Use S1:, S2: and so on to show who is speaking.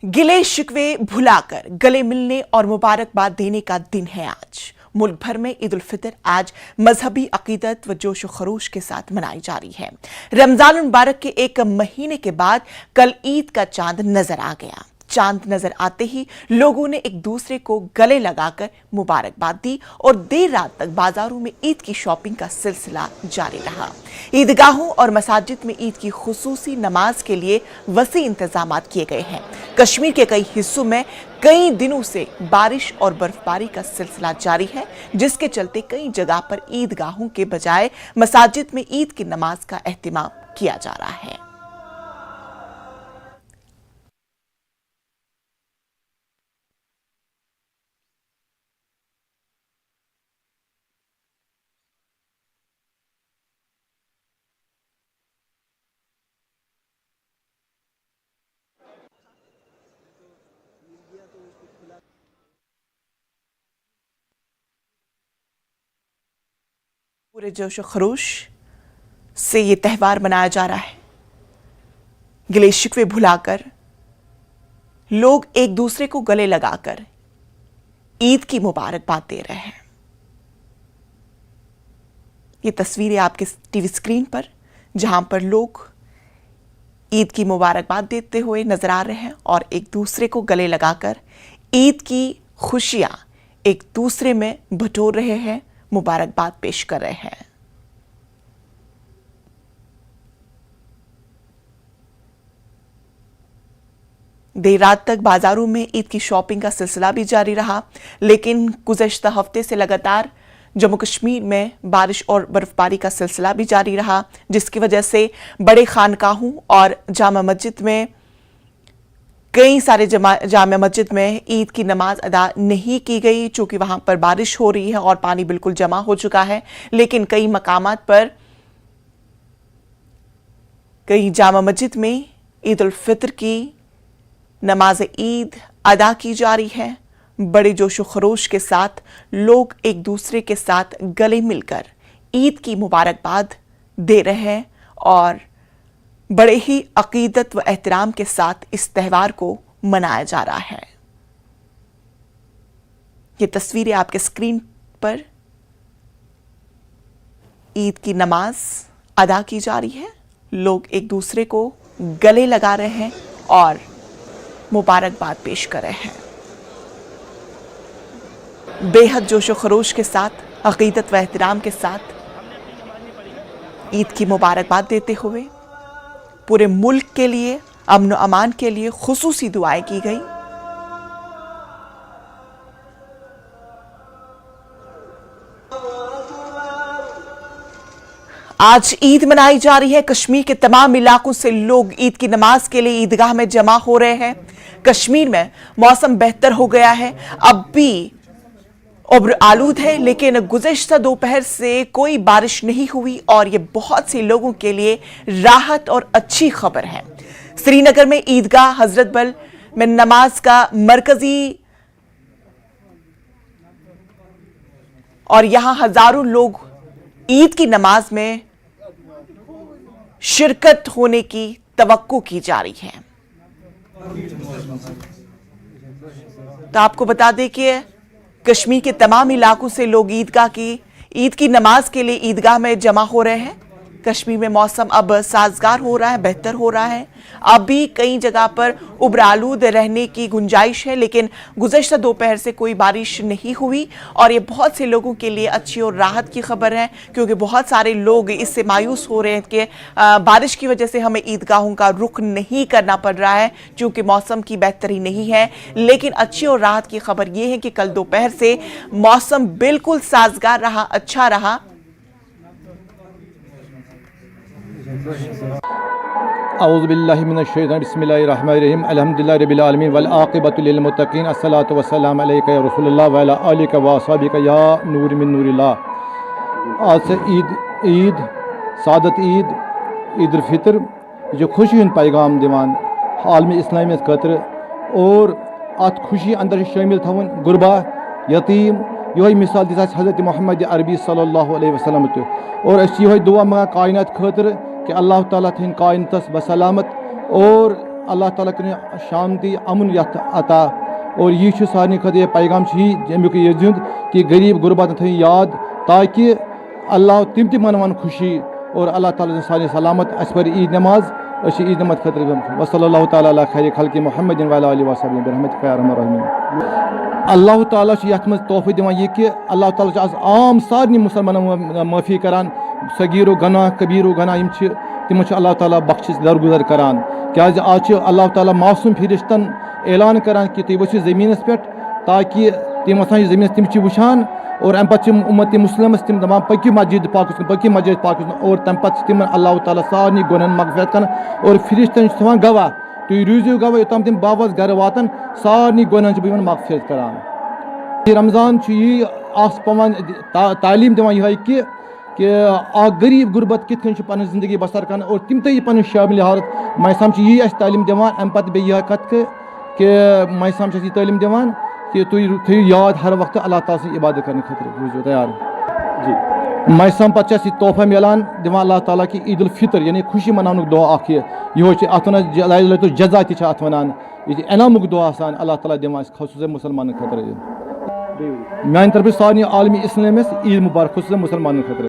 S1: गिले शिकवे भुलाकर गले मिलने और मुबारकबाद देने का दिन है आज। मुल्क भर में ईद उल फितर आज मजहबी अकीदत व जोश व खरोश के साथ मनाई जा रही है। रमजान मुबारक के एक महीने के बाद कल ईद का चांद नजर आ गया। चांद नजर आते ही लोगों ने एक दूसरे को गले लगाकर मुबारकबाद दी और देर रात तक बाजारों में ईद की शॉपिंग का सिलसिला जारी रहा। ईदगाहों और मसाजिद में ईद की खुसूसी नमाज के लिए वसी इंतजामात किए गए हैं। कश्मीर के कई हिस्सों में कई दिनों से बारिश और बर्फबारी का सिलसिला जारी है, जिसके चलते कई जगह पर ईदगाहों के बजाय मसाजिद में ईद की नमाज का एहतिमाम किया जा रहा है। पूरे जोश और खरोश से ये त्यौहार मनाया जा रहा है। गिले शिकवे भुलाकर लोग एक दूसरे को गले लगाकर ईद की मुबारकबाद दे रहे हैं। ये तस्वीरें आपके टीवी स्क्रीन पर, जहां पर लोग ईद की मुबारकबाद देते हुए नजर आ रहे हैं और एक दूसरे को गले लगाकर ईद की खुशियां एक दूसरे में बटोर रहे हैं, मुबारकबाद पेश कर रहे हैं। देर रात तक बाजारों में ईद की शॉपिंग का सिलसिला भी जारी रहा, लेकिन गुज़श्ता हफ्ते से लगातार जम्मू कश्मीर में बारिश और बर्फबारी का सिलसिला भी जारी रहा, जिसकी वजह से बड़े खानकाहों और जामा मस्जिद में कई सारे जामा मस्जिद में ईद की नमाज अदा नहीं की गई, चूंकि वहां पर बारिश हो रही है और पानी बिल्कुल जमा हो चुका है। लेकिन कई मकामात पर कई जामा मस्जिद में ईद उल फितर की नमाज ईद अदा की जा रही है। बड़े जोश व खरोश के साथ लोग एक दूसरे के साथ गले मिलकर ईद की मुबारकबाद दे रहे हैं और बड़े ही अकीदत व एहतराम के साथ इस त्यौहार को मनाया जा रहा है। ये तस्वीरें आपके स्क्रीन पर ईद की नमाज अदा की जा रही है। लोग एक दूसरे को गले लगा रहे हैं और मुबारकबाद पेश कर रहे हैं। बेहद जोश व खरोश के साथ, अकीदत व एहतराम के साथ ईद की मुबारकबाद देते हुए पूरे मुल्क के लिए अमन व अमान के लिए खुसूसी दुआएं की गई। आज ईद मनाई जा रही है। कश्मीर के तमाम इलाकों से लोग ईद की नमाज के लिए ईदगाह में जमा हो रहे हैं। कश्मीर में मौसम बेहतर हो गया है, अब भी उब्र आलूद है, लेकिन गुज़श्ता दोपहर से कोई बारिश नहीं हुई और ये बहुत से लोगों के लिए राहत और अच्छी खबर है। श्रीनगर में ईदगाह हजरत बल में नमाज का मरकजी और यहां हजारों लोग ईद की नमाज में शिरकत होने की तवक्को की जा रही है। तो आपको बता दें कि कश्मीर के तमाम इलाकों से लोग ईद की नमाज के लिए ईदगाह में जमा हो रहे हैं। कश्मीर में मौसम अब साजगार हो रहा है, बेहतर हो रहा है। अभी कई जगह पर उब्र आलूद रहने की गुंजाइश है, लेकिन गुज़श्ता दोपहर से कोई बारिश नहीं हुई और ये बहुत से लोगों के लिए अच्छी और राहत की खबर है, क्योंकि बहुत सारे लोग इससे मायूस हो रहे हैं कि बारिश की वजह से हमें ईदगाहों का रुख नहीं करना पड़ रहा है, क्योंकि मौसम की बेहतरी नहीं है। लेकिन अच्छी और राहत की खबर यह है कि कल दोपहर से मौसम बिल्कुल साजगार रहा, अच्छा रहा।
S2: औज़ु बिल्लाहि मिनश शैतानिर बिस्मिल्लाहिर रहमानिर रहीम अल्हम्दुलिल्लाहि रब्बिल आलमीन वल आक़िबतु लिल मुत्तक़ीन अस्सलातु वस्सलामु अलैका या रसूलल्लाह व अला आलिका व अस्हाबिका या नूर मिन नूरिल्लाह। आज से ईद सादत ईद उल फितर जो खुशी हूँ पैगाम दिवान आलमी इस्लामी खतर और अत खुशी अंदर शामिल थवन गुरबा यतीम यही मिसाल दी हज़रत मोहम्मद अरबी सल्लल्लाहु अलैहि वसल्लम और यही दुआ मंगा कायनात खतर कि अल्लाह ताला थन कायनतस बसलामत और اللہ تعالیٰ کرے شانتی امن یتھ عطا اور یہ سارے خطے پیغام امیک یہ زند کہ غریب غربت تھو یاد تاکہ اللہ تم تہ منوان خوشی اور اللہ تعالیٰ سارے سلامت اس پر عید نماز اس عید نماز خطر وصلی اللہ تعالیٰ علی خیر خلق محمد وعلی آلہ وصحبہ برحمتک یا ارحم الراحمین اللہ تعالیٰ یتھ مز تحفہ دِوان یہ کہ اللہ تعالیٰ آز عام سارے مسلمانن معافی کران صغیر و گناہ کبیر و گناہ تم اللہ تعالیٰ بخشش درگزر کران کیاز آج اللہ تعالیٰ معصوم فرشتن اعلان کران کہ تُہۍ ؤسِو زمینس پہ تاکہ تم وسان زمینس تم وچھان اور ام پتہ امت مسلمس تم دپان پٔکِو مسجد پاکس کُن پٔکِو مسجد پاکس کُن اور تم پتہ تم اللہ تعالیٰ سارے گۄنہن مغفرت کران اور فرشتن تھاوان گواہ تُہۍ روٗزِو گواہ یوٚتام تم بابس گرٕ واتن سارے گۄنہن بہٕ یِمن مغفرت کران یہ رمضان یہ پوان تعلیم دِوان یہ کہ اخ غریب غربت کت کن پن زندگی بسر کرنا اور تم تھی پن شامل حالت مائسام یہ تعلیم دِوان ام پتہ بیٚیہِ یہ کت کہ مائسام یہ تعلیم دِوان کہ تُہۍ تھٲیِو یاد ہر وقت اللہ تعالیٰ سٕنٛز عبادت کرنے خٲطرٕ روٗزِو تیار جی مائسام پتہ یہ تحفہ ملان دِوان اللہ تعالیٰ کہ عید الفطر یعنی خوشی مناونُک دۄہ اکھ یہ ات ونان جزا تہِ اتھ ونان یہ انعامُک دۄہ آسان اللہ تعالیٰ دِوان خصوصاً مسلمانن خٲطرٕ میانہِ طرفہٕ سارنٕے عالمی اسلامس عید مبارک خصوصاً مسلمانن خٲطرٕ